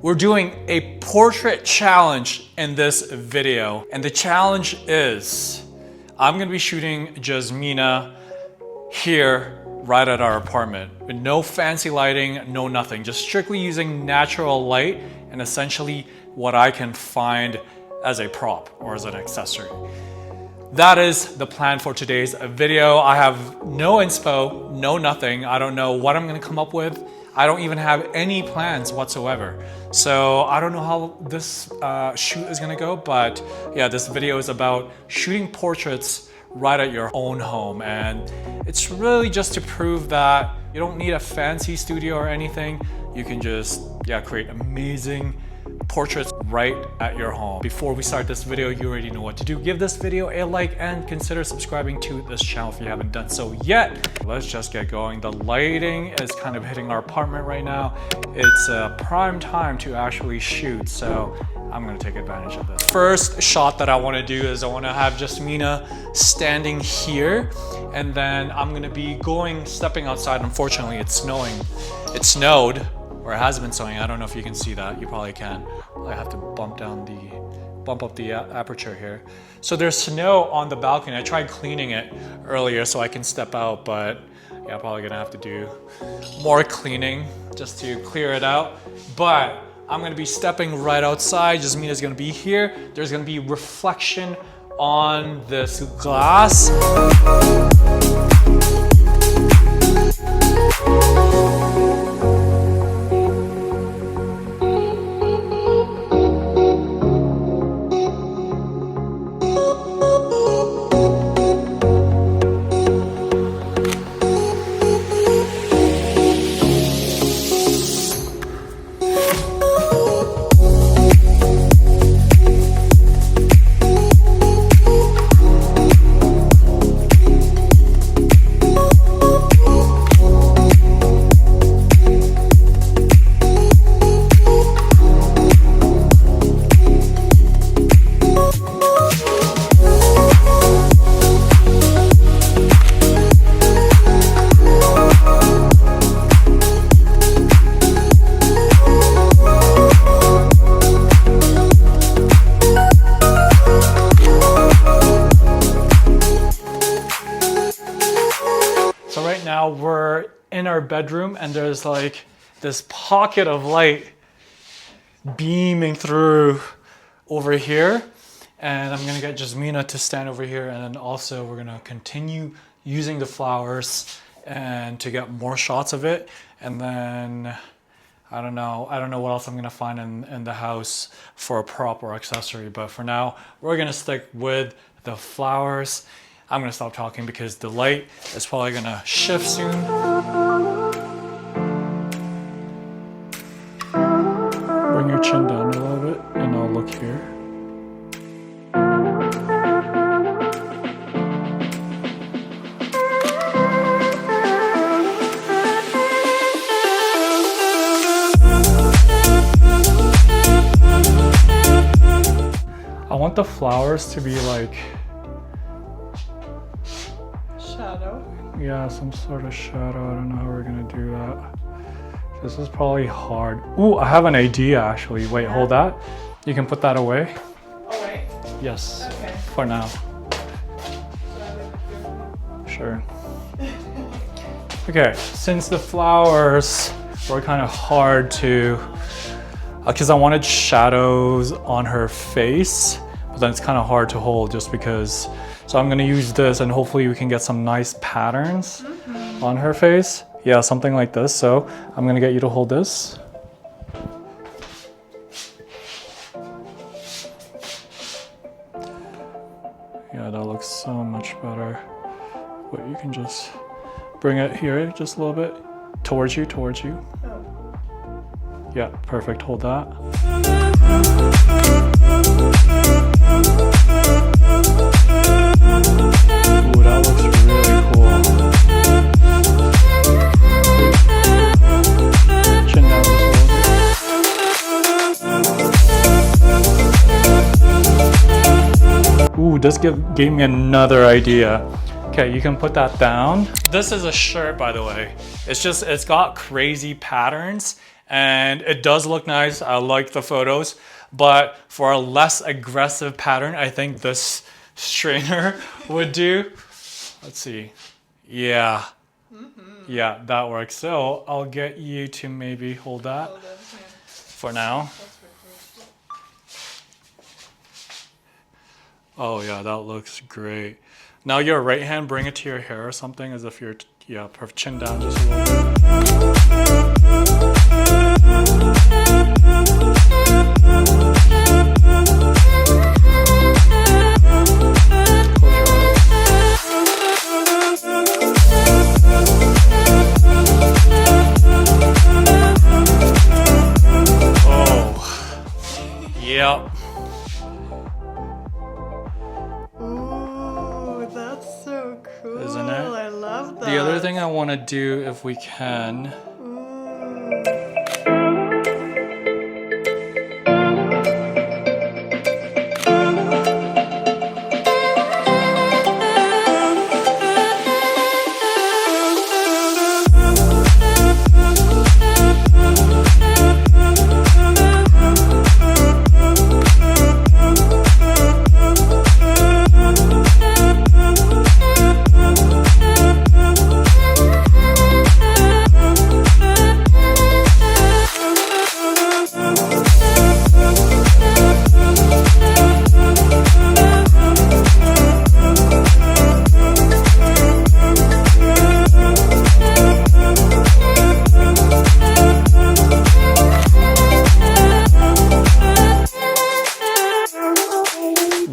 We're doing a portrait challenge in this video, and the challenge is I'm gonna be shooting Jasmina here right at our apartment with no fancy lighting, no nothing, just strictly using natural light and essentially what I can find as a prop or as an accessory. That is the plan for today's video. I have no inspo, no nothing. I don't know what I'm gonna come up with. I don't even have any plans whatsoever. So I don't know how this shoot is gonna go, but yeah, this video is about shooting portraits right at your own home. And it's really just to prove that you don't need a fancy studio or anything. You can just, create amazing portraits right at your home. Before we start this video, you already know what to do. Give this video a like and consider subscribing to this channel if you haven't done so yet. Let's just get going. The lighting is kind of hitting our apartment right now. It's a prime time to actually shoot, so I'm gonna take advantage of this. First shot that I wanna do is I wanna have Jasmina standing here, and then I'm gonna be stepping outside. Unfortunately, it's snowing. It snowed, or it has been snowing. I don't know if you can see that. You probably can. I have to bump up the aperture here. So there's snow on the balcony. I tried cleaning it earlier so I can step out, but yeah, probably gonna have to do more cleaning just to clear it out. But I'm gonna be stepping right outside. Jasmina's gonna be here. There's gonna be reflection on this glass. So right now we're in our bedroom and there's like this pocket of light beaming through over here. And I'm gonna get Jasmina to stand over here, and then also we're gonna continue using the flowers and to get more shots of it. And then I don't know what else I'm gonna find in the house for a prop or accessory, but for now we're gonna stick with the flowers. I'm gonna stop talking because the light is probably gonna shift soon. Bring your chin down a little bit and I'll look here. I want the flowers to be like shadow. Yeah, some sort of shadow. I don't know how we're gonna do that. This is probably hard. Ooh, I have an idea actually. Wait, hold that. You can put that away. All right. Yes. Okay. For now. Sure. Okay, since the flowers were kind of hard to, because I wanted shadows on her face, but then it's kind of hard to hold just because. So I'm gonna use this and hopefully we can get some nice patterns on her face. Yeah, something like this. So I'm gonna get you to hold this. Yeah, that looks so much better. But you can just bring it here just a little bit. Towards you. Yeah, perfect, hold that. Ooh, that looks really cool. Chin down just a little bit. Ooh, this gave me another idea. Okay, you can put that down. This is a shirt, by the way. It's got crazy patterns and it does look nice. I like the photos, but for a less aggressive pattern, I think this strainer would do. Let's see. Yeah. Yeah, that works. So I'll get you to maybe hold that Hold on, yeah. for now. Oh yeah, that looks great. Now your right hand, bring it to your hair or something as if you're, yeah, perfect. Chin down just a little Oh, yep. Ooh, that's so cool. Isn't it? I love that. The other thing I want to do, if we can,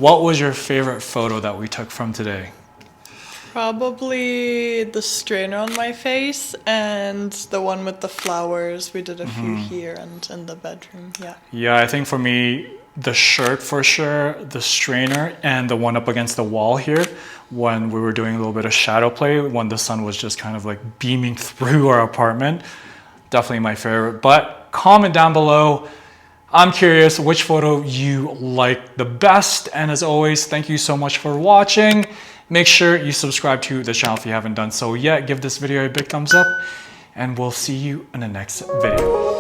what was your favorite photo that we took from today? Probably the strainer on my face and the one with the flowers. We did a few here and in the bedroom. Yeah. Yeah, I think for me, the shirt for sure, the strainer, and the one up against the wall here when we were doing a little bit of shadow play when the sun was just kind of like beaming through our apartment. Definitely my favorite. But comment down below. I'm curious which photo you like the best. And as always, thank you so much for watching. Make sure you subscribe to the channel if you haven't done so yet. Give this video a big thumbs up, and we'll see you in the next video.